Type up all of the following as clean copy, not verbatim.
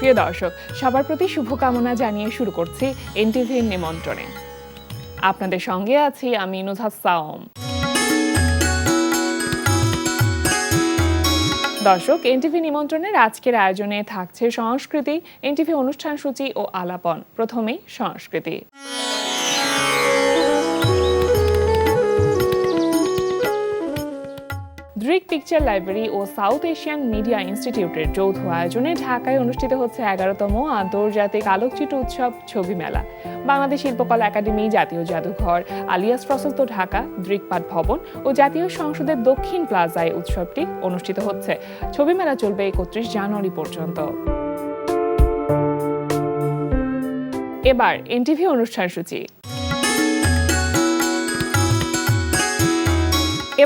প্রিয় দর্শক, সবার প্রতি শুভকামনা জানিয়ে শুরু করছি এনটিভির নিমন্ত্রণে। আপনাদের সঙ্গে আছি আমি নুজহাত সাওম। দর্শক, এনটিভি নিমন্ত্রণের আজকের আয়োজনে থাকছে সংস্কৃতি, এনটিভি অনুষ্ঠান সূচি ও আলাপন। প্রথমেই সংস্কৃতি। দৃক পিকচার লাইব্রেরি ও সাউথ এশিয়ান মিডিয়া ইনস্টিটিউটের যৌথ আয়োজনে ঢাকায় অনুষ্ঠিত হচ্ছে 11তম আন্তর্জাতিক আলোকচিত্র উৎসব ছবি মেলা। বাংলাদেশ শিল্পকলা একাডেমি, জাতীয় জাদুঘর, আলিয়াস প্রশস্ত ঢাকা, দৃকপাট ভবন ও জাতীয় সংসদের দক্ষিণ প্লাজায় উৎসবটি অনুষ্ঠিত হচ্ছে। ছবি মেলা চলবে 31 জানুয়ারি পর্যন্ত। এবার এনটিভি অনুষ্ঠান সূচি।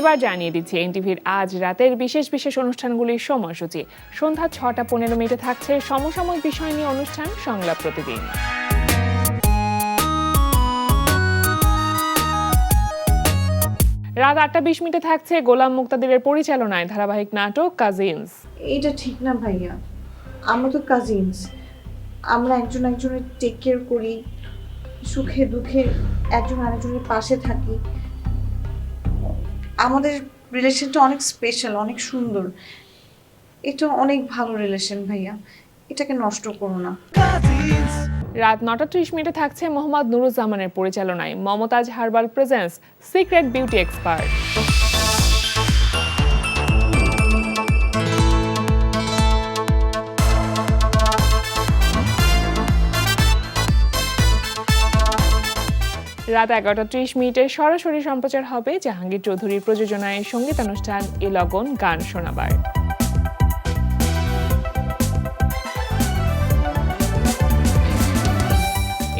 এবার জানিয়ে দিচ্ছি এনটিভির আজ রাতের বিশেষ বিশেষ অনুষ্ঠানগুলির সময়সূচি। সন্ধ্যা 6:15 থাকছে সমসাময়িক বিষয় নিয়ে অনুষ্ঠান সংলাপ প্রতিদিন। রাত 8:20 থাকছে গোলাম মুক্তাদিরের পরিচালনায় ধারাবাহিক নাটক কাজিনস। এটা ঠিক না ভাইয়া, আমরা তো কাজিনস, আমরা একজন একজনের টেক কেয়ার করি, সুখে দুঃখে একজন আরেকজনের পাশে থাকি। আমাদের রিলেশনটা অনেক স্পেশাল, অনেক সুন্দর। এটা অনেক ভালো রিলেশন ভাইয়া, এটাকে নষ্ট করো না। রাত 9:30 থাকছে মোহাম্মদ নুরুজ্জামানের পরিচালনায় Momtaz herbal presence secret beauty expert. রাত 11:30 সরাসরি সম্প্রচার হবে জাহাঙ্গীর চৌধুরীর প্রযোজনায় সঙ্গীতানুষ্ঠান এ লগন গান শোনাবার।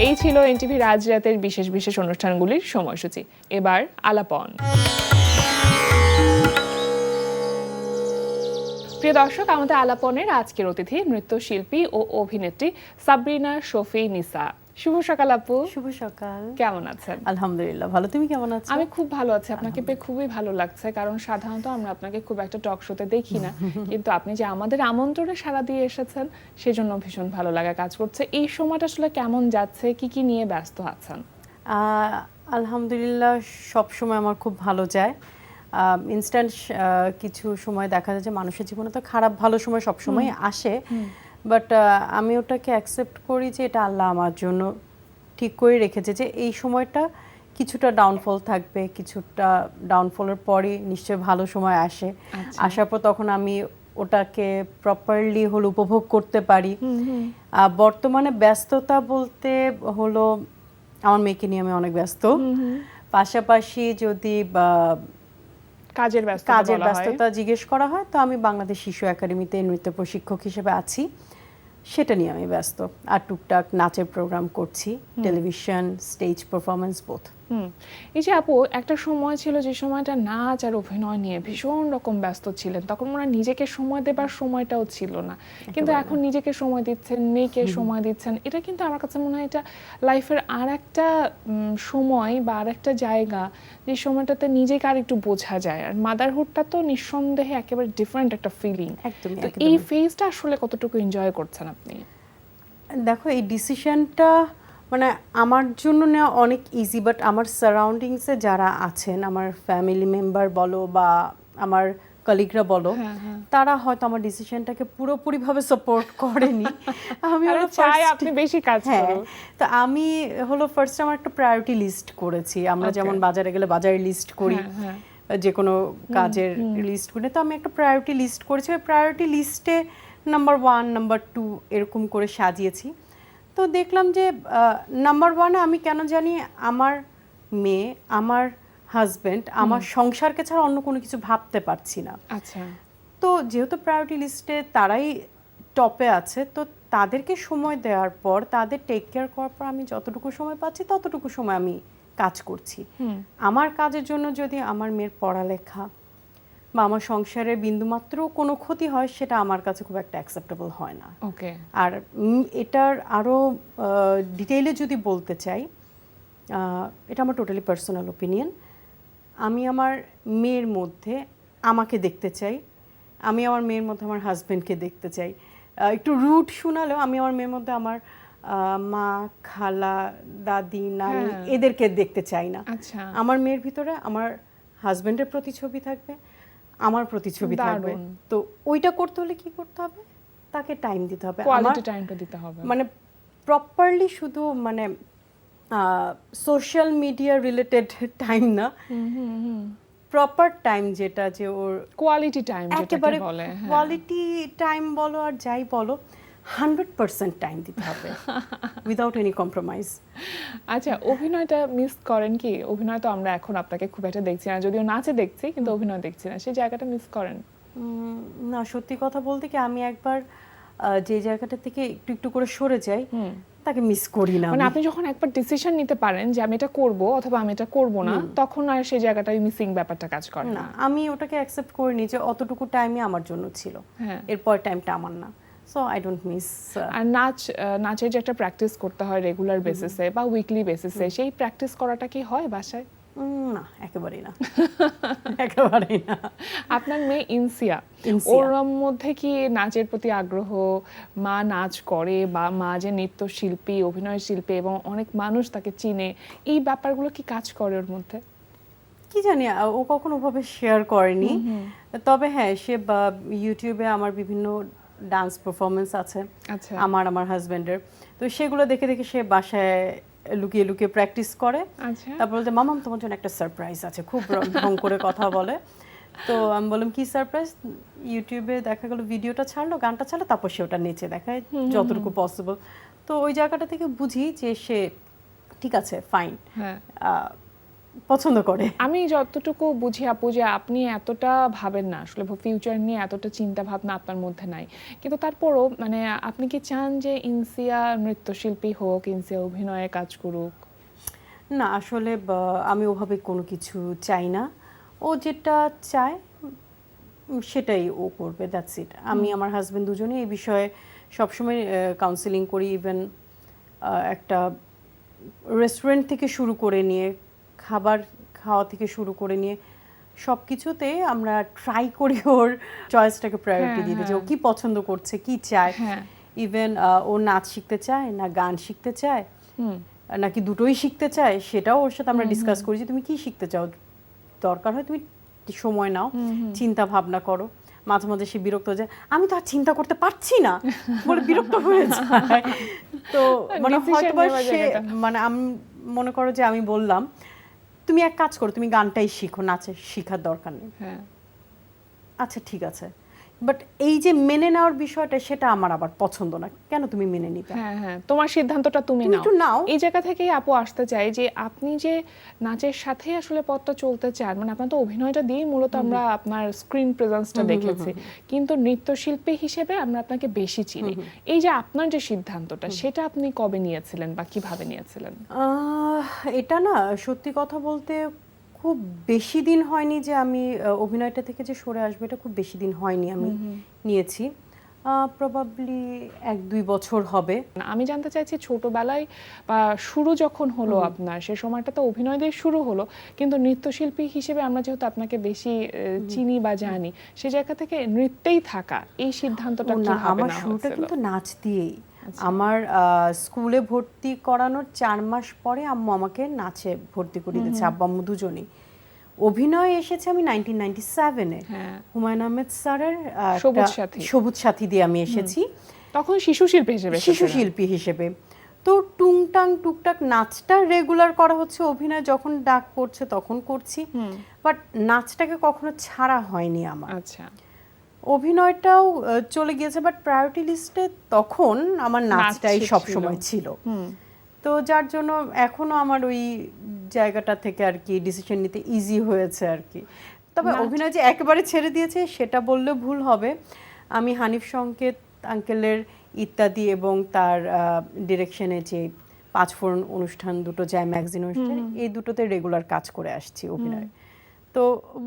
এই ছিল এনটিভির আজ রাতের বিশেষ বিশেষ অনুষ্ঠানগুলির সময়সূচি। এবার আলাপন। প্রিয় দর্শক, আমাদের আলাপনের আজকের অতিথি নৃত্যশিল্পী ও অভিনেত্রী সাবরিনা শফি নিসা। শুভ সকাল আপু। শুভ সকাল। কেমন আছেন? আলহামদুলিল্লাহ ভালো, তুমি কেমন আছো? আমি খুব ভালো আছি। আপনাকে পেয়ে খুবই ভালো লাগছে, কারণ সাধারণত আমরা আপনাকে খুব একটা টক শোতে দেখি না, কিন্তু আপনি যে আমাদের আমন্ত্রণে সাড়া দিয়ে এসেছেন সেজন্য ভীষণ ভালো লাগা কাজ করছে। এই সময়টা আসলে কেমন যাচ্ছে, কি কি নিয়ে ব্যস্ত আছেন? আলহামদুলিল্লাহ সব সময় আমার খুব ভালো যায়। ইনস্ট্যান্ট কিছু সময় দেখা যায় যে মানুষের জীবনে তো খারাপ ভালো সময় সব সময় আসে, বাট আমি ওটাকে অ্যাকসেপ্ট করি যে এটা আল্লাহ আমার জন্য ঠিক করে রেখেছে, যে এই সময়টা কিছুটা ডাউনফল থাকবে, কিছুটা ডাউনফলের পরে নিশ্চয়ই ভালো সময় আসে। আসার পর তখন আমি ওটাকে প্রপারলি হলো উপভোগ করতে পারি। বর্তমানে ব্যস্ততা বলতে হলো আমার মেয়েকে নিয়ে আমি অনেক ব্যস্ত। পাশাপাশি যদি কাজের ব্যস্ততা জিজ্ঞেস করা হয় তো আমি বাংলাদেশ শিশু একাডেমিতে নৃত্য প্রশিক্ষক হিসেবে আছি, সেটা নিয়ে আমি ব্যস্ত। আর টুকটাক নাচের প্রোগ্রাম করছি, টেলিভিশন, স্টেজ পারফরমেন্স বোথ। এই যে আপু, একটা সময় ছিল যে সময়টা নাচ আর অভিনয় নিয়ে ভীষণ রকম ব্যস্ত ছিলেন, তখন মনে হয় নিজেকে সময় দেবার সময়টাও ছিল না, কিন্তু এখন নিজেকে সময় দিচ্ছেন, মেয়েকে সময় দিচ্ছেন। এটা কিন্তু আমার কাছে মনে হয় এটা লাইফের আর একটা সময় বা আর একটা জায়গা, যে সময়টাতে নিজেকে আর একটু বোঝা যায়। আর মাদারহুডটা তো নিঃসন্দেহে একেবারে ডিফারেন্ট একটা ফিলিং। তো এই ফেজটা আসলে কতটুকু এনজয় করছেন আপনি? দেখো, এই ডিসিশনটা মানে আমার জন্য নেওয়া অনেক ইজি, বাট আমার সারাউন্ডিংসে যারা আছেন, আমার ফ্যামিলি মেম্বার বলো বা আমার কলিগরা বলো, তারা হয়তো আমার ডিসিশনটাকে পুরোপুরিভাবে সাপোর্ট করেনি। আমি চাই আপনি বেশি কাজ করুন। তো আমি হলো ফার্স্ট আমার একটা প্রায়োরিটি লিস্ট করেছি। আমরা যেমন বাজারে গেলে বাজারের লিস্ট করি, যে কোনো কাজের লিস্ট করি, তো আমি একটা প্রায়োরিটি লিস্ট করেছি। ওই প্রায়োরিটি লিস্টে নাম্বার 1, নাম্বার 2 এরকম করে সাজিয়েছি। তো দেখলাম যে নাম্বার 1-এ আমি কেন জানি আমার মেয়ে, আমার হাজব্যান্ড, আমার সংসারকে ছাড়া অন্য কোনো কিছু ভাবতে পারছি না। আচ্ছা। তো যেহেতু প্রায়োরিটি লিস্টে তারাই টপে আছে, তো তাদেরকে সময় দেওয়ার পর, তাদের টেক কেয়ার করার পর আমি যতটুকু সময় পাচ্ছি ততটুকু সময় আমি কাজ করছি। আমার কাজের জন্য যদি আমার মেয়ের পড়ালেখা বা আমার সংসারে বিন্দুমাত্র কোনো ক্ষতি হয়, সেটা আমার কাছে খুব একটা অ্যাকসেপ্টেবল হয় না। ওকে। আর এটার আরও ডিটেইলে যদি বলতে চাই, এটা আমার টোটালি পার্সোনাল ওপিনিয়ন। আমি আমার মেয়ের মধ্যে আমাকে দেখতে চাই, আমি আমার মেয়ের মধ্যে আমার হাজব্যান্ডকে দেখতে চাই। একটু রুট শোনালেও আমি আমার মেয়ের মধ্যে আমার মা, খালা, দাদি, নানি হ্যাঁ। এদেরকে দেখতে চাই না। আচ্ছা, আমার মেয়ের ভিতরে আমার হাজবেন্ডের প্রতি ছবি থাকবে, আমার প্রতি ছবি থাকবে। দারুণ। তো ওইটা করতে হলে কি করতে হবে, তাকে টাইম দিতে হবে। আমার কোয়ালিটি টাইমটা দিতে হবে। মানে প্রপারলি শুধু মানে সোশ্যাল মিডিয়া রিলেটেড টাইম না, প্রপার টাইম যেটা যে ওর কোয়ালিটি টাইম একেবারে যেটাকে বলে, হ্যাঁ। কোয়ালিটি টাইম বলো আর যাই বলো 100% টাইম দিতে হবে উইদাউট এনি কম্প্রোমাইজ। আচ্ছা, অভিনয়টা মিস করেন কি? অভিনয় তো আমরা এখন আপনাকে খুব একটা দেখছি না, যদিও নাচে দেখছি, কিন্তু অভিনয় দেখছি না, সেই জায়গাটা মিস করেন? না, সত্যি কথা বলতে কি আমি একবার যে জায়গাটা থেকে একটু একটু করে সরে যাই তাকে মিস করি না। মানে আপনি যখন একবার ডিসিশন নিতে পারেন যে আমি এটা করব অথবা আমি এটা করব না, তখন আর সেই জায়গাটায় মিসিং ব্যাপারটা কাজ করে না, না। আমি ওটাকে অ্যাকসেপ্ট করিনি যে অতটুকু টাইমই আমার জন্য ছিল, হ্যাঁ। এরপর টাইমটা আমার না। So I don't miss. আর নাচের যে একটা প্র্যাকটিস করতে হয় রেগুলার বেসিসে বা উইকলি বেসিসে, সেই প্র্যাকটিস করাটা কি হয় বাসায়? না, একেবারেই না, একেবারেই না। আপনার মেয়ে ইনসিয়া, ইনসিয়া। ওর মধ্যে কি নাচের প্রতি আগ্রহ, মা নাচ করে বা মা যে নৃত্যশিল্পী, অভিনয় শিল্পী এবং অনেক মানুষ তাকে চিনে, এই ব্যাপারগুলো কি কাজ করে ওর মধ্যে? কি জানি, ও কখনো ওভাবে শেয়ার করেনি। তবে হ্যাঁ, সে ইউটিউবে আমার বিভিন্ন ডান্স পারফরমেন্স আছে, আচ্ছা, আমার হাজবেন্ডের, তো সেগুলো দেখে দেখে সে বাসায় লুকিয়ে লুকিয়ে প্র্যাকটিস করে। আচ্ছা। তারপর বলতে, মামাম তোমার জন্য একটা সারপ্রাইজ আছে, খুব ঢং করে কথা বলে। তো আমি বললাম কি সারপ্রাইজ? ইউটিউবে দেখা গেল ভিডিওটা ছাড়লো, গানটা ছাড়লো, তারপর সে ওটা নেচে দেখায় যতটুকু পসিবল। তো ওই জায়গাটা থেকে বুঝি যে সে ঠিক আছে, ফাইন, হ্যাঁ। পছন্দ করে। আমি যতটুকু বুঝি আপু, যে আপনি এতটা ভাবেন না আসলে, ফিউচার নিয়ে এতটা চিন্তা ভাবনা আপনার মধ্যে নাই, কিন্তু তারপরও মানে আপনি কি চান যে ইনসিয়া নৃত্যশিল্পী হোক, ইনসিয়া অভিনয়ে কাজ করুক? না, আসলে আমি ওভাবে কোনো কিছু চাই না। ও যেটা চায় সেটাই ও করবে, দ্যাটস ইট। আমি আমার হাজবেন্ড দুজনেই এই বিষয়ে সবসময় কাউন্সিলিং করি। ইভেন একটা রেস্টুরেন্ট থেকে শুরু করে নিয়ে, খাবার খাওয়া থেকে শুরু করে নিয়ে সব কিছুতে আমরা ট্রাই করি ওর চয়েসটাকে প্রায়োরিটি দিতে, যে ও কি পছন্দ করছে, কি চায়। হ্যাঁ। ইভেন ও নাচ শিখতে চায় না গান শিখতে চায়, নাকি দুটোই শিখতে চায়, সেটাও ওর সাথে আমরা ডিসকাস করি যে তুমি কি শিখতে চাও, দরকার হয় তুমি সময় নাও, চিন্তা ভাবনা করো। মাঝে মাঝে সে বিরক্ত হয়ে যায়, আমি তো আর চিন্তা করতে পারছি না বলে বিরক্ত হয়ে যায়। তো মানে হয়তো সে মানে আমি মনে করো যে আমি বললাম তুমি এক কাজ করো, তুমি গানটাই শিখো, নাচে শিখার দরকার নেই। হ্যাঁ। আচ্ছা ঠিক আছে, বাট এই যে মেনে নেওয়ার বিষয়টা, সেটা আমার আবার পছন্দ না। কেন তুমি মেনে নিবে? হ্যাঁ, হ্যাঁ, তোমার সিদ্ধান্তটা তুমি একটু নাও। এই জায়গা থেকেই আপু আসতে চাই যে আপনি যে নাচের সাথে আসলে পথটা চলতে চান, মানে আপনার তো অভিনয়টা দিয়ে মূলত আমরা আপনার স্ক্রিন প্রেজেন্সটা দেখেছি, কিন্তু নৃত্যশিল্পী হিসেবে আমরা আপনাকে বেশি চিনি। এই যে আপনার যে সিদ্ধান্তটা, সেটা আপনি কবে নিয়েছিলেন বা কিভাবে নিয়েছিলেন? এটা না, সত্যি কথা বলতে খুব বেশি দিন হয়নি যে আমি অভিনয়টা থেকে যে সরে আসবো, এটা খুব বেশি দিন হয়নি আমি নিয়েছি। প্রবাবলি 1-2 বছর হবে। আমি জানতে চাইছি ছোটবেলায় বা শুরু যখন হলো আপনার, সে সময়টা তো অভিনয় দিয়ে শুরু হলো, কিন্তু নৃত্যশিল্পী হিসেবে আমরা যেহেতু আপনাকে বেশি চিনি বা জানি, সে জায়গা থেকে নৃত্যেই থাকা, এই সিদ্ধান্তটা কিভাবে আমার নেওয়া শুরুটা হয়েছিল? কিন্তু নাচ দিয়েই। আমার স্কুলে ভর্তি করানোর 4 মাস পরে আম্মু আমাকে নাচে ভর্তি করে দিয়েছে, আব্বু আম্মু দুজনেই। অভিনয় এসেছে আমি 1997-এ, হুমায়ুন আহমেদ স্যারের সবুজ সাথী দিয়ে আমি এসেছি। তখন শিশু শিল্পী হিসেবে। তো টুকটাক নাচটা রেগুলার করা হচ্ছে, অভিনয় যখন ডাক পড়ছে তখন করছি, বাট নাচটাকে কখনো ছাড়া হয়নি আমার। আচ্ছা। অভিনয়টাও চলে গিয়েছে, বাট প্রায়োরিটি লিস্টে তখন আমার নাচটাই সব সময় ছিল। তো যার জন্য এখনো আমার ওই জায়গাটা থেকে আর কি ডিসিশন নিতে ইজি হয়েছে আর কি। তবে অভিনয় যে একেবারে ছেড়ে দিয়েছে সেটা বললে ভুল হবে। আমি হানিফ সংকেত আঙ্কেলের ইত্যাদি এবং তার ডিরেকশনে যে 5 ফোড়ন অনুষ্ঠান দুটো যায়, ম্যাগাজিন অনুষ্ঠান, এই দুটোতে রেগুলার কাজ করে আসছি অভিনয়। তো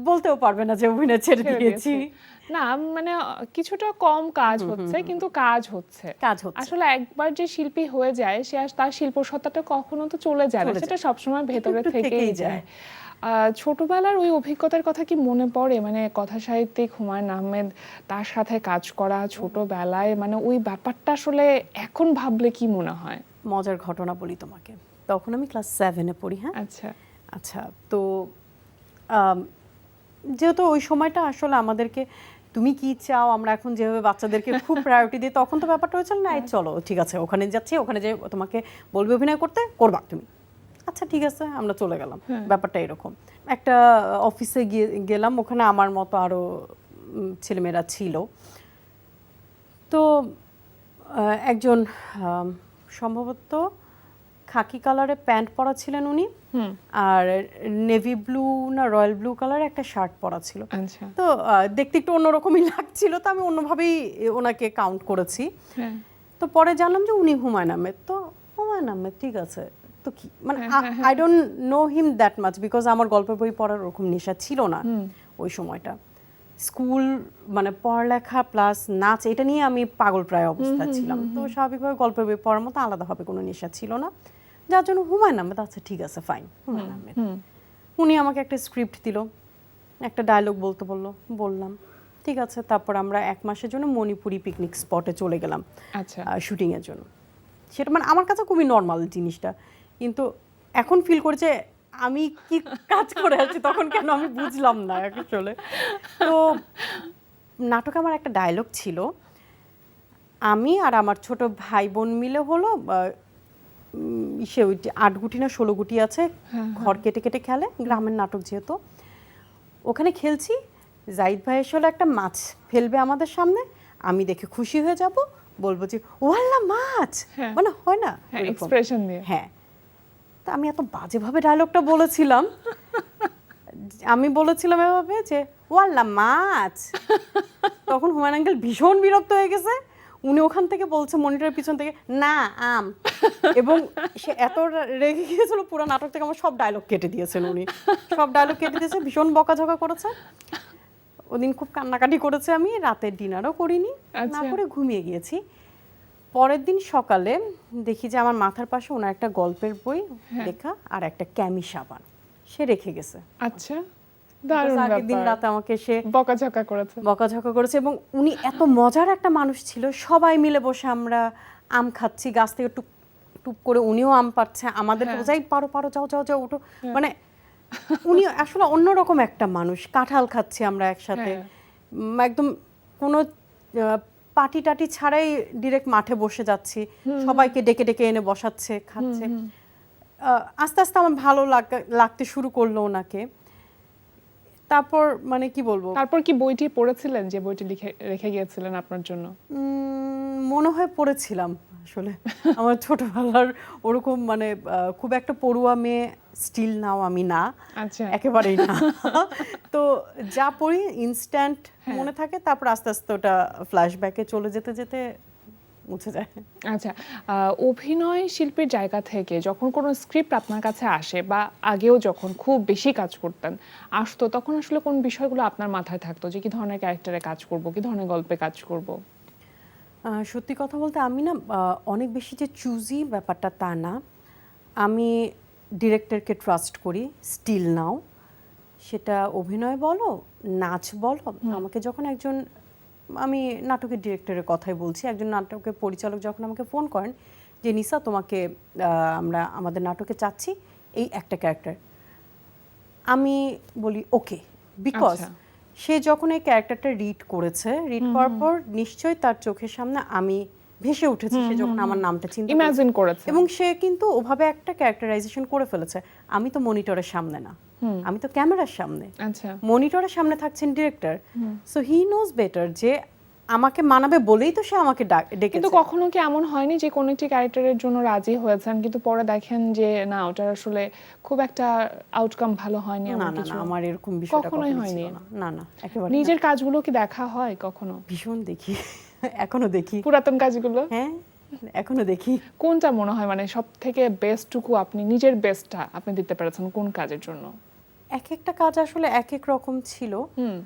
বলতেও পারবে না যে অভিনয় ছেড়ে ছেড়ে দিয়েছি। দিয়েছি। না মানে কিছুটা কম কাজ হচ্ছে কিন্তু কাজ হচ্ছে। কাজ হচ্ছে। আসলে একবার যে শিল্পী হয়ে যায় সে আর তার শিল্প সত্তাটা কখনো তো চলে যায় না, চলে সেটা সবসময় ভেতরে একটু থেকেই যায়। ছোটবেলার ওই অভিজ্ঞতার কথা কি মনে পড়ে, মানে কথা সাহিত্যিক হুমায়ুন আহমেদ, তার সাথে কাজ করা ছোটবেলায়, মানে ওই ব্যাপারটা আসলে এখন ভাবলে কি মনে হয়? মজার ঘটনা বলি তোমাকে। তখন আমি ক্লাস 7-এ পড়ি। হ্যাঁ, আচ্ছা আচ্ছা। তো যেহেতু ওই সময়টা আসলে আমাদেরকে তুমি কি চাও, আমরা এখন যেভাবে বাচ্চাদেরকে খুব প্রায়োরিটি দিই, তখন তো ব্যাপারটা হয়েছিল না, এই চলো ঠিক আছে ওখানে যাচ্ছি, ওখানে যে তোমাকে বলবে অভিনয় করতে, করবা তুমি, আচ্ছা ঠিক আছে আমরা চলে গেলাম। ব্যাপারটা এরকম। একটা অফিসে গেলাম, ওখানে আমার মতো আরো ছেলেমেয়েরা ছিল। তো একজন সম্ভবত খাকি কালারের প্যান্ট পরা ছিলেন উনি, আর নেভি ব্লু না রয়্যাল ব্লু কালারের একটা শার্ট পরা ছিল। আচ্ছা তো দেখতে একটু অন্যরকমই লাগছিল, তো আমি অন্যভাবেই ওনাকে কাউন্ট করেছি। হ্যাঁ তো পরে জানলাম যে উনি হুমায়ুন আহমেদ। তো হুমায়ুন আহমেদ ঠিক আছে, তো কি মানে I don't know him that much, because আমার গল্পের বই পড়ার ওরকম নেশা ছিল না ওই সময়টা। স্কুল মানে পড়ালেখা প্লাস নাচ, এটা নিয়ে আমি পাগল প্রায় অবস্থা ছিলাম। তো স্বাভাবিকভাবে গল্পের বই পড়ার মতো আলাদাভাবে কোনো নেশা ছিল না, যার জন্য হুমায়ুন আহমেদ আচ্ছা ঠিক আছে ফাইন হুমায়ুন আহমেদ। উনি আমাকে একটা স্ক্রিপ্ট দিল, একটা ডায়লগ বলতে বললো, বললাম ঠিক আছে। তারপর আমরা 1 মাসের জন্য মণিপুরি পিকনিক স্পটে চলে গেলাম আচ্ছা শুটিংয়ের জন্য। সেটা মানে আমার কাছে খুবই নর্মাল জিনিসটা, কিন্তু এখন ফিল করছে আমি কি কাজ করে আছি, তখন কেন আমি বুঝলাম না আসলে। তো নাটকে আমার একটা ডায়লগ ছিল, আমি আর আমার ছোট ভাই বোন মিলে হলো সে ওই 8 গুটি না 16 গুটি আছে, ঘর কেটে কেটে খেলে, গ্রামের নাটক যেহেতু, ওখানে খেলছি। জাহিদ ভাই এসে হলো একটা মাছ ফেলবে আমাদের সামনে, আমি দেখে খুশি হয়ে যাব, বলবো যে ওয়াল্লা মাছ, মানে হয় না এক্সপ্রেশন দিয়ে। হ্যাঁ, তা আমি এত বাজেভাবে ডায়লগটা বলেছিলাম, আমি বলেছিলাম এভাবে যে ওয়াল্লা মাছ। তখন হুমায়ুন আঙ্কেল ভীষণ বিরক্ত হয়ে গেছে, উনি ওখান থেকে বলছে মনিটরের পিছন থেকে না আম, এবং সে এত রেগে গিয়েছিল পুরো নাটক থেকে আমার সব ডায়লগ কেটে দিয়েছেন উনি, সব ডায়লগ কেটে দিয়েছে, ভীষণ বকাঝকা করেছে। ওদিন খুব কান্নাকাটি করেছে, আমি রাতের ডিনারও করিনি, না করে ঘুমিয়ে গিয়েছি। পরের দিন সকালে দেখি যে আমার মাথার পাশে ওনার একটা গল্পের বই লেখা আর একটা ক্যামি সাবান সে রেখে গেছে। আচ্ছা দারুণ আগের দিন ব্যাপার। রাতে আমাকে সে বকাঝকা করেছে, এবং উনি এত মজার একটা মানুষ ছিল। সবাই মিলে বসে আমরা আম খাচ্ছি, গাছ থেকে টুপ টুপ করে উনিও আম পাচ্ছে, আমাদের যাই পারো পারো যাও যাও যাও উঠো, মানে উনি আসলে অন্যরকম একটা মানুষ। কাঁঠাল খাচ্ছি আমরা একসাথে, একদম কোনো পাটি টাটি ছাড়াই ডিরেক্ট মাঠে বসে যাচ্ছি, সবাইকে ডেকে ডেকে এনে বসাচ্ছে, খাচ্ছে। আস্তে আস্তে আমার ভালো লাগতে শুরু করলো ওনাকে। তারপর মানে কি বলবো, তারপর কি বইটি পড়েছিলেন যে বইটি লিখে রেখে গিয়েছিলেন আপনার জন্য? মনে হয় পড়েছিলাম আসলে। আমার ছোটবেলার ওরকম মানে খুব একটা পড়ুয়া মেয়ে স্টিল নাও আমি না, আচ্ছা একেবারেই না। তো যা পড়ি ইনস্ট্যান্ট মনে থাকে, তারপর আস্তে আস্তে ওটা ফ্ল্যাশব্যাকে চলে যেতে যেতে মুছে যায়। আচ্ছা, অভিনয় শিল্পীর জায়গা থেকে যখন কোনো স্ক্রিপ্ট আপনার কাছে আসে, বা আগেও যখন খুব বেশি কাজ করতেন আসতো, তখন আসলে কোন বিষয়গুলো আপনার মাথায় থাকতো যে কি ধরনের ক্যারেক্টারে কাজ করব, কি ধরনের গল্পে কাজ করব? সত্যি কথা বলতে আমি না অনেক বেশি যে চুজি ব্যাপারটা তা না, আমি ডিরেক্টরকে ট্রাস্ট করি স্টিল নাও, সেটা অভিনয় বলো নাচ বলো। আমাকে যখন একজন, আমি নাটকের ডিরেক্টরের কথাই বলছি, একজন নাটকের পরিচালক যখন আমাকে ফোন করেন যে নিসা তোমাকে আমরা আমাদের নাটকে চাচ্ছি এই একটা ক্যারেক্টার, আমি বলি ওকে, বিকজ সে যখন এই ক্যারেক্টারটা রিড করেছে, রিড করার পর নিশ্চয়ই তার চোখের সামনে আমি ভেসে উঠেছি, সে যখন আমার নামটা চিন্তা ইমাজিন করেছে, এবং সে কিন্তু ওভাবে একটা ক্যারেক্টারাইজেশন করে ফেলেছে। আমি তো মনিটরের সামনে না, আমি তো ক্যামেরার সামনে, আচ্ছা মনিটরের সামনে থাকছেন director, so he knows better যে আমাকে মানাবে বলেই তো সে আমাকে ডেকেছে। কিন্তু কখনো কি এমন হয়নি যে কোন একটি ক্যারেক্টারের জন্য রাজি হয়েছেন কিন্তু পরে দেখেন যে না ওটার আসলে খুব একটা আউটকাম ভালো হয়নি? না না না, আমার এরকম বিষয়টা কখনোই হয়নি। না না, একেবারে নিজের কাজগুলো কি দেখা হয় কখনো? ভীষণ দেখি, এখনো দেখি পুরাতন কাজগুলো। হ্যাঁ এখনো দেখি। কোনটা মনে হয় মানে সব থেকে বেস্টটুকু আপনি নিজের বেস্টটা আপনি দিতে পেরেছেন কোন কাজের জন্য? এক একটা কাজ আসলে এক এক রকম ছিল। হুম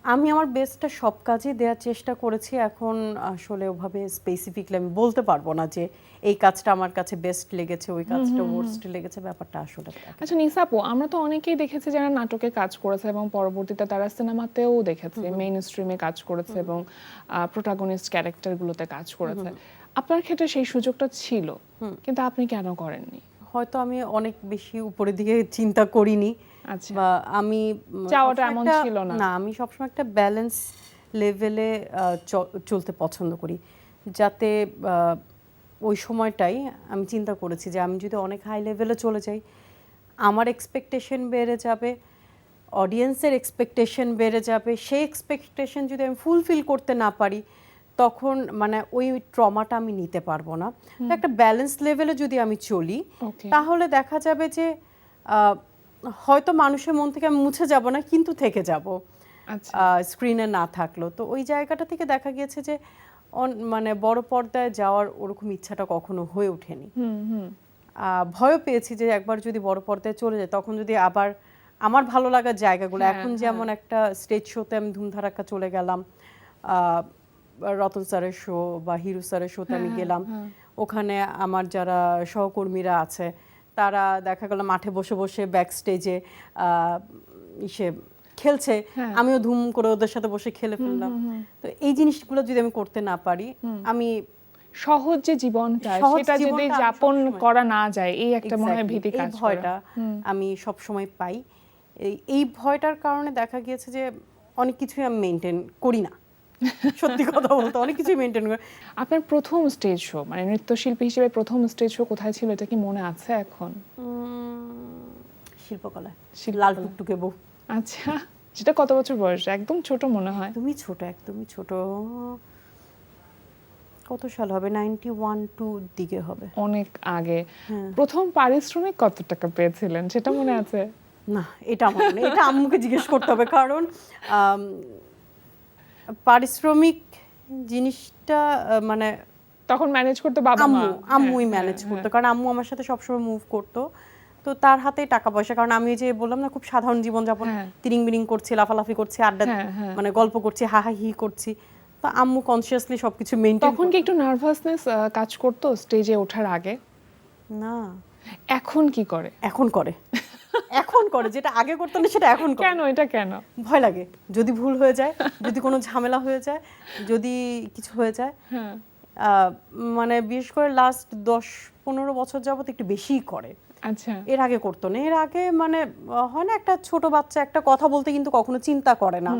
আমি আমার বেস্টটা সব কাজে দেওয়ার চেষ্টা করেছি। এখন আসলে ওভাবে স্পেসিফিকলি আমি বলতে পারবো না যে এই কাজটা আমার কাছে বেস্ট লেগেছে, ওই কাজটা ওয়ার্স্ট লেগেছে, ব্যাপারটা আসলে আচ্ছা নিসা আপু, আমরা তো অনেকেই দেখেছি যারা নাটকে কাজ করেছে এবং পরবর্তীতে তারা সিনেমাতেও দেখেছি, মেইন স্ট্রিমে কাজ করেছে এবং প্রোটাগনিস্ট ক্যারেক্টারগুলোতে কাজ করেছে। আপনার ক্ষেত্রে সেই সুযোগটা ছিল, কিন্তু আপনি কেন করেননি? হয়তো আমি অনেক বেশি উপরের দিকে চিন্তা করিনি, আচ্ছা, বা আমি চাওয়াটা সবসময় এমন একটা- ছিল না। না, আমি সবসময় একটা ব্যালেন্স লেভেলে চলতে পছন্দ করি, যাতে ওই সময়টাই আমি চিন্তা করেছি যে আমি যদি অনেক হাই লেভেলে চলে যাই, আমার এক্সপেকটেশন বেড়ে যাবে, অডিয়েন্সের এক্সপেকটেশন বেড়ে যাবে, সেই এক্সপেকটেশন যদি আমি ফুলফিল করতে না পারি, তখন মানে ওই ট্রমাটা আমি নিতে পারবো না। তো একটা ব্যালেন্স লেভেলে যদি আমি চলি, Okay. তাহলে দেখা যাবে যে হয়তো মানুষের মন থেকে আমি মুছে যাব না, কিন্তু থেকে যাব আচ্ছা, স্ক্রিনে না থাকলেও। তো ওই জায়গাটা থেকে দেখা গিয়েছে যে মানে বড় পর্দায় যাওয়ার ওরকম ইচ্ছাটা কখনো হয়ে ওঠেনি। হুম ভয়ও পেয়েছি যে একবার যদি বড় পর্দায় চলে যায়, তখন যদি আবার আমার ভালো লাগার জায়গাগুলো, হ্যাঁ, এখন যেমন একটা স্টেজ শোতে আমি ধুমধারাক্কা চলে গেলাম, আহ, রতন স্যারের শো বা হিরু স্যারের শোতে আমি গেলাম, ওখানে আমার যারা সহকর্মীরা আছে তারা দেখা গেল মাঠে বসে বসে ব্যাক স্টেজে ইসে খেলছে, আমিও ধুম করে ওদের সাথে বসে খেলে ফেললাম। তো এই জিনিসগুলো যদি আমি করতে না পারি, আমি সহজ যে জীবনটা সহজ সেটা যদি জীবনটা আমি যাপন সবসময়- করা না যায়, এই একটা মনে হয় Exactly, ভীতি এই কাজ করে। ভয়টা আমি সব সময় পাই। এই ভয়টার কারণে দেখা গিয়েছে যে অনেক কিছুই আমি মেনটেন করি না। সত্যি কথা বলতে অনেক কিছুই মেনটেন করি। আপনার প্রথম স্টেজ শো, মানে নৃত্যশিল্পী হিসেবে প্রথম স্টেজ শো কোথায় ছিল, এটা কি মনে আছে এখন? শিল্পকলা, শিল্পকলা। লাল টুকটুকে বউ। আচ্ছা, সেটা কত বছর বয়স? একদম ছোট মনে হয়। একদমই ছোট, একদমই ছোট। কত সাল হবে? 91-2 দিকে হবে। অনেক আগে। প্রথম পারিশ্রমিক কত টাকা পেয়েছিলেন সেটা মনে আছে? না, এটা আমার মনে নেই। এটা আম্মুকে জিজ্ঞেস করতে হবে, কারণ পারিশ্রমিক জিনিসটা মানে তখন ম্যানেজ করতে বাবা মা? আম্মুই হ্যাঁ, ম্যানেজ হ্যাঁ, করতো, কারণ আম্মু আমার সাথে সবসময় মুভ করতো। তো তার হাতেই টাকা পয়সা, কারণ আমি যে বললাম না খুব সাধারণ জীবনযাপন, হ্যাঁ। তিরিং বিরিং করছি, লাফালাফি করছি, আড্ডা হ্যাঁ। মানে গল্প করছি, হাহাহি করছি। তো আম্মু কনসিয়াসলি সবকিছু মেইনটেইন। তখন কি একটু নার্ভাসনেস কাজ করতো স্টেজে ওঠার আগে? না, এখন কি করে? এখন করে। এখন করে, যেটা আগে করতো না সেটা এখন করে। কেন, এটা কেন? ভয় লাগে, যদি ভুল হয়ে যায়, যদি কোনো ঝামেলা হয়ে যায়, যদি কিছু হয়ে যায়। হ্যাঁ, মানে বিশেষ করে লাস্ট 10-15 বছর যাবত একটু বেশিই করে। আচ্ছা, এর আগে করতো না। এর আগে মানে হয় না, একটা ছোট বাচ্চা একটা কথা বলতে কিন্তু কখনো চিন্তা করে না,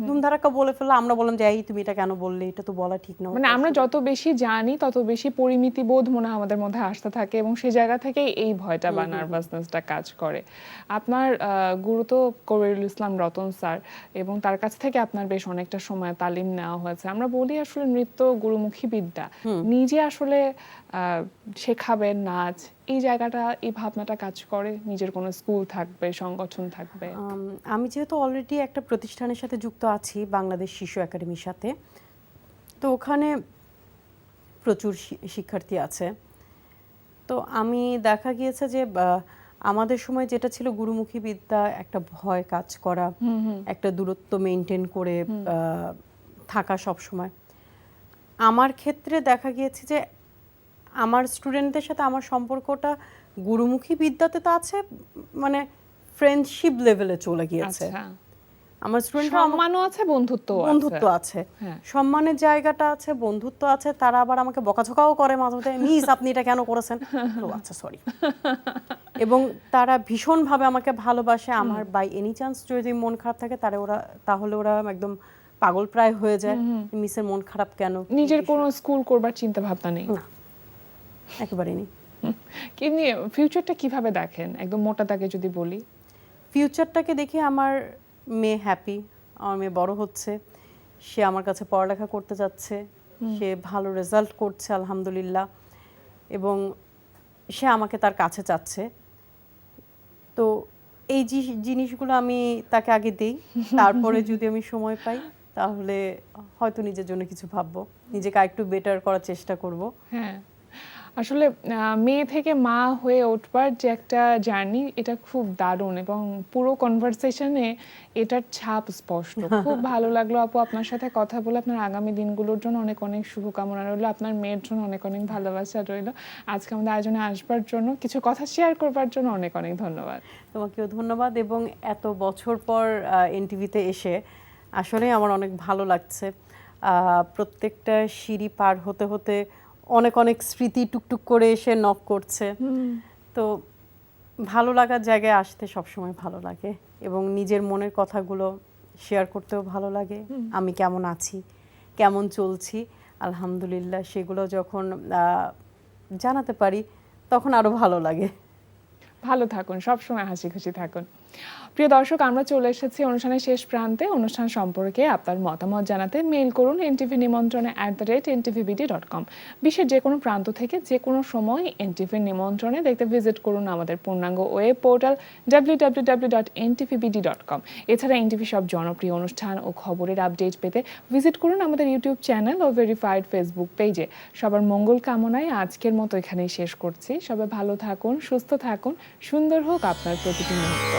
ধুমধারাক্কা বলে ফেললো, আমরা বললাম যে এই তুমি এটা কেন বললে, এটা তো বলা ঠিক না। মানে আমরা যত বেশি জানি তত বেশি পরিমিতি বোধ মনে হয় আমাদের মধ্যে আসতে থাকে এবং সেই জায়গা থেকেই এই ভয়টা বা নার্ভাসনেসটা কাজ করে। আপনার গুরু তো কবিরুল ইসলাম রতন স্যার, এবং তার কাছ থেকে আপনার বেশ অনেকটা সময় তালিম নেওয়া হয়েছে। আমরা বলি আসলে নৃত্য গুরুমুখী বিদ্যা, নিজে আসলে শেখাবেন নাচ, এই জায়গাটা, এই ভাবনাটা কাজ করে? নিজের কোনো স্কুল থাকবে, সংগঠন থাকবে? আমি যেহেতু অলরেডি একটা প্রতিষ্ঠানের সাথে যুক্ত আছি, বাংলাদেশ শিশু একাডেমির সাথে, তো ওখানে প্রচুর শিক্ষার্থী আছে। তো আমি দেখা গিয়েছে যে আমাদের সময় যেটা ছিল গুরুমুখী বিদ্যা, একটা ভয় কাজ করা, একটা দূরত্ব মেনটেন করে থাকা সব সময়। আমার ক্ষেত্রে দেখা গিয়েছে যে আমার স্টুডেন্টদের সাথে আমার সম্পর্কটা গুরুমুখী বিদ্যাতে তো আছে, মানে ফ্রেন্ডশিপ লেভেলে চলে গিয়েছে। আচ্ছা, আমার স্টুডেন্টরা সম্মানও আছে, বন্ধুত্ব আছে, হ্যাঁ। সম্মানের জায়গাটা আছে, বন্ধুত্ব আছে। তারা আবার আমাকে বকাঝকাও করে মাঝে মধ্যে, মিস আপনি এটা কেন করেছেন। ও আচ্ছা, সরি। এবং তারা ভীষণভাবে আমাকে ভালোবাসে। আমার বাই এনি চান্স যদি মন খারাপ থাকে, তাহলে ওরা একদম পাগল প্রায় হয়ে যায়, মিসের মন খারাপ কেন। নিজের কোনো স্কুল করবার চিন্তা ভাবনা নেই? না, একেবারেই নেই। কি নিয়ে ফিউচারটা কিভাবে দেখেন, একদম মোটা দাগে যদি বলি? ফিউচারটাকে দেখে আমার মেয়ে হ্যাপি, আমার মেয়ে বড় হচ্ছে, সে আমার কাছে পড়ালেখা করতে যাচ্ছে, সে ভালো রেজাল্ট করছে আলহামদুলিল্লাহ, এবং সে আমাকে তার কাছে চাচ্ছে। তো এই জিনিসগুলো আমি তাকে আগে দেই, তারপরে যদি আমি সময় পাই তাহলে হয়তো নিজের জন্য কিছু ভাববো, নিজেকে আরেকটু বেটার করার চেষ্টা করব। হ্যাঁ, আসলে মেয়ে থেকে মা হয়ে উঠবার যে একটা জার্নি, এটা খুব দারুণ এবং পুরো কনভারসেশনে এটার ছাপ স্পষ্ট। খুব ভালো লাগলো আপু আপনার সাথে কথা বলে। আপনার আগামী দিনগুলোর জন্য অনেক অনেক শুভকামনা রইলো, আপনার মেয়ের জন্য অনেক অনেক ভালোবাসা রইলো। আজকে আমাদের আয়োজনে আসবার জন্য, কিছু কথা শেয়ার করবার জন্য অনেক অনেক ধন্যবাদ। তোমাকেও ধন্যবাদ, এবং এত বছর পর এনটিভিতে এসে আসলে আমার অনেক ভালো লাগছে। প্রত্যেকটা সিঁড়ি পার হতে হতে অনেক অনেক স্মৃতি টুকটুক করে এসে নক করছে। তো ভালো লাগার জায়গায় আসতে সবসময় ভালো লাগে, এবং নিজের মনের কথাগুলো শেয়ার করতেও ভালো লাগে। আমি কেমন আছি, কেমন চলছি, আলহামদুলিল্লাহ, সেগুলো যখন জানাতে পারি তখন আরো ভালো লাগে। ভালো থাকুন, সবসময় হাসি খুশি থাকুন। প্রিয় দর্শক, আমরা চলে এসেছি অনুষ্ঠানের শেষ প্রান্তে। অনুষ্ঠান সম্পর্কে আপনার মতামত জানাতে মেইল করুন ntvnimontrone@ntvbd.com। বিশ্বের যে কোনো প্রান্ত থেকে যে কোনো সময় এনটিভি নিমন্ত্রণে দেখতে ভিজিট করুন আমাদের পূর্ণাঙ্গ ওয়েব পোর্টাল www.ntvbd.com। এছাড়া এনটিভি সব জনপ্রিয় অনুষ্ঠান ও খবরের আপডেট পেতে ভিজিট করুন আমাদের ইউটিউব চ্যানেল ও ভেরিফাইড ফেসবুক পেজে। সবার মঙ্গল কামনায় আজকের মতো এখানেই শেষ করছি। সবাই ভালো থাকুন, সুস্থ থাকুন, সুন্দর হোক আপনার প্রতিটি মুহূর্ত।